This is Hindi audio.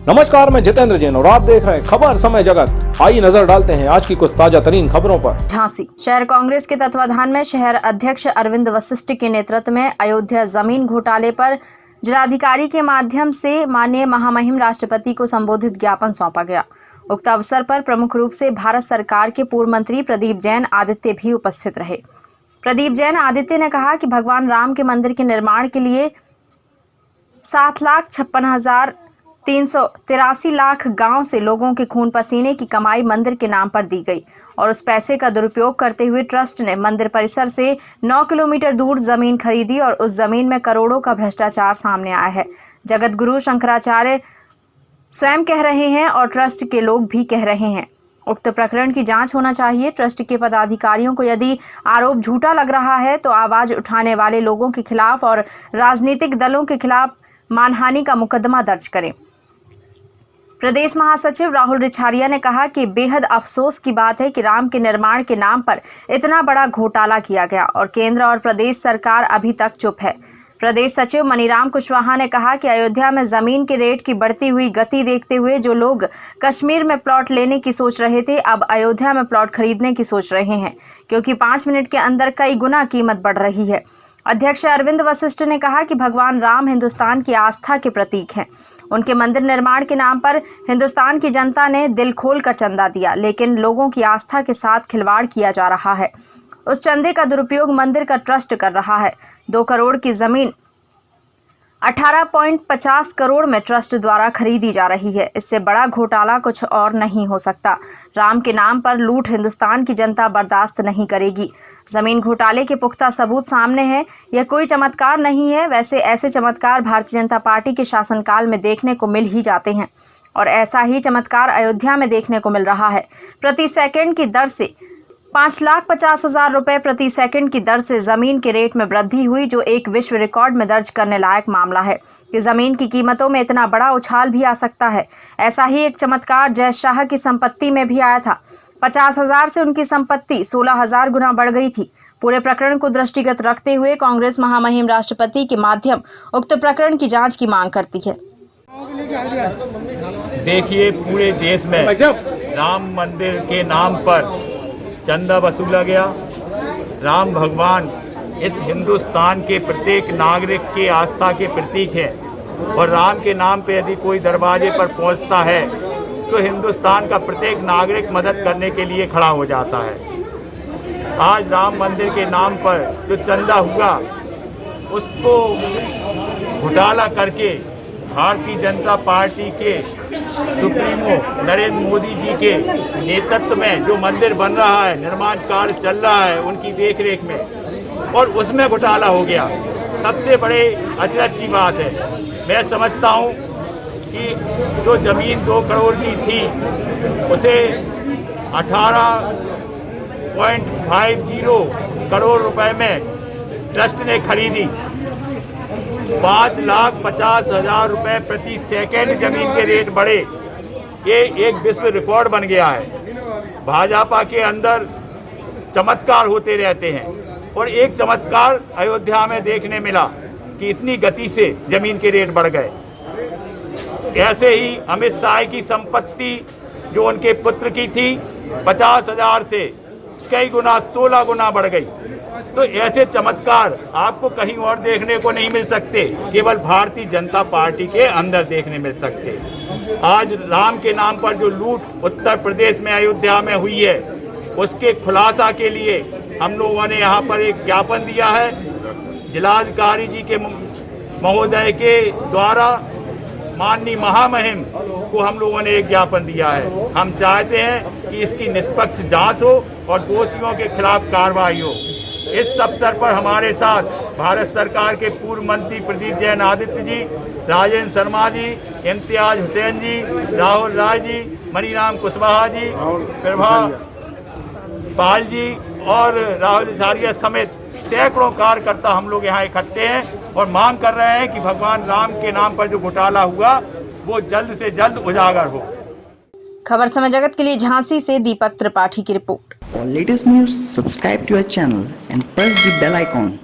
नमस्कार, मैं जितेंद्र जैन और आप देख रहे हैं खबर समय जगत। आइए नजर डालते हैं आज की कुछ ताजा तरीन खबरों पर। झांसी शहर कांग्रेस के तत्वाधान में शहर अध्यक्ष अरविंद वशिष्ठ के नेतृत्व में अयोध्या जमीन घोटाले पर जिलाधिकारी के माध्यम से माननीय महामहिम राष्ट्रपति को संबोधित ज्ञापन सौंपा गया। उक्त अवसर पर प्रमुख रूप से भारत सरकार के पूर्व मंत्री प्रदीप जैन आदित्य भी उपस्थित रहे। प्रदीप जैन आदित्य ने कहा कि भगवान राम के मंदिर के निर्माण के लिए 7,56,383 लाख गांव से लोगों के खून पसीने की कमाई मंदिर के नाम पर दी गई और उस पैसे का दुरुपयोग करते हुए ट्रस्ट ने मंदिर परिसर से 9 किलोमीटर दूर जमीन खरीदी और उस जमीन में करोड़ों का भ्रष्टाचार सामने आया है। जगत गुरु शंकराचार्य स्वयं कह रहे हैं और ट्रस्ट के लोग भी कह रहे हैं। उक्त प्रकरण की जांच होना चाहिए। ट्रस्ट के पदाधिकारियों को यदि आरोप झूठा लग रहा है तो आवाज उठाने वाले लोगों के खिलाफ और राजनीतिक दलों के खिलाफ मानहानि का मुकदमा दर्ज करें। प्रदेश महासचिव राहुल रिछारिया ने कहा कि बेहद अफसोस की बात है कि राम के निर्माण के नाम पर इतना बड़ा घोटाला किया गया और केंद्र और प्रदेश सरकार अभी तक चुप है। प्रदेश सचिव मनीराम कुशवाहा ने कहा कि अयोध्या में जमीन के रेट की बढ़ती हुई गति देखते हुए जो लोग कश्मीर में प्लॉट लेने की सोच रहे थे अब अयोध्या में प्लॉट खरीदने की सोच रहे हैं, क्योंकि 5 मिनट के अंदर कई गुना कीमत बढ़ रही है। अध्यक्ष अरविंद वशिष्ठ ने कहा कि भगवान राम हिंदुस्तान की आस्था के प्रतीक हैं। उनके मंदिर निर्माण के नाम पर हिंदुस्तान की जनता ने दिल खोल कर चंदा दिया, लेकिन लोगों की आस्था के साथ खिलवाड़ किया जा रहा है। उस चंदे का दुरुपयोग मंदिर का ट्रस्ट कर रहा है। 2 करोड़ की जमीन 18.50 करोड़ में ट्रस्ट द्वारा खरीदी जा रही है। इससे बड़ा घोटाला कुछ और नहीं हो सकता। राम के नाम पर लूट हिंदुस्तान की जनता बर्दाश्त नहीं करेगी। जमीन घोटाले के पुख्ता सबूत सामने हैं। यह कोई चमत्कार नहीं है। वैसे ऐसे चमत्कार भारतीय जनता पार्टी के शासनकाल में देखने को मिल ही जाते हैं और ऐसा ही चमत्कार अयोध्या में देखने को मिल रहा है। प्रति सेकंड की दर से 5,50,000 रुपए प्रति सेकंड की दर से जमीन के रेट में वृद्धि हुई, जो एक विश्व रिकॉर्ड में दर्ज करने लायक मामला है कि जमीन की कीमतों में इतना बड़ा उछाल भी आ सकता है। ऐसा ही एक चमत्कार जय शाह की संपत्ति में भी आया था। 50,000 से उनकी संपत्ति 16,000 गुना बढ़ गई थी। पूरे प्रकरण को दृष्टिगत रखते हुए कांग्रेस महामहिम राष्ट्रपति के माध्यम उक्त प्रकरण की जांच की मांग करती है। देखिए, पूरे देश में राम मंदिर के नाम पर चंदा वसूला गया। राम भगवान इस हिंदुस्तान के प्रत्येक नागरिक के आस्था के प्रतीक है और राम के नाम पे यदि कोई दरवाजे पर पहुंचता है तो हिंदुस्तान का प्रत्येक नागरिक मदद करने के लिए खड़ा हो जाता है। आज राम मंदिर के नाम पर जो चंदा हुआ उसको घोटाला करके भारतीय जनता पार्टी के सुप्रीमो नरेंद्र मोदी जी के नेतृत्व में जो मंदिर बन रहा है, निर्माण कार्य चल रहा है उनकी देखरेख में, और उसमें घोटाला हो गया। सबसे बड़े अचरज की बात है। मैं समझता हूँ कि जो जमीन 2 करोड़ की थी उसे 18.50 करोड़ रुपए में ट्रस्ट ने खरीदी। 5,50,000 रुपए प्रति सेकंड जमीन के रेट बढ़े। ये एक विश्व रिकॉर्ड बन गया है। भाजपा के अंदर चमत्कार होते रहते हैं और एक चमत्कार अयोध्या में देखने मिला कि इतनी गति से जमीन के रेट बढ़ गए। ऐसे ही अमित शाह की संपत्ति जो उनके पुत्र की थी 50,000 से कई गुना 16 गुना बढ़ गई। तो ऐसे चमत्कार आपको कहीं और देखने को नहीं मिल सकते, केवल भारतीय जनता पार्टी के अंदर देखने मिल सकते। आज राम के नाम पर जो लूट उत्तर प्रदेश में अयोध्या में हुई है उसके खुलासा के लिए हम लोगों ने यहाँ पर एक ज्ञापन दिया है। जिलाधिकारी जी के महोदय के द्वारा माननीय महामहिम को हम लोगों ने एक ज्ञापन दिया है। हम चाहते हैं कि इसकी निष्पक्ष जांच हो और दोषियों के खिलाफ कार्रवाई हो। इस अवसर पर हमारे साथ भारत सरकार के पूर्व मंत्री प्रदीप जैन आदित्य जी, राजेंद्र शर्मा जी, इम्तियाज हुसैन जी, राहुल राय जी, मनीराम कुशवाहा जी, प्रभा पाल जी और राहुल रिछारिया समेत सैकड़ों कार्यकर्ता हम लोग यहाँ इकट्ठे हैं और मांग कर रहे हैं कि भगवान राम के नाम पर जो घोटाला हुआ वो जल्द से जल्द उजागर हो। खबर समय जगत के लिए झांसी से दीपक त्रिपाठी की report. For latest news, subscribe to our channel and press the bell icon.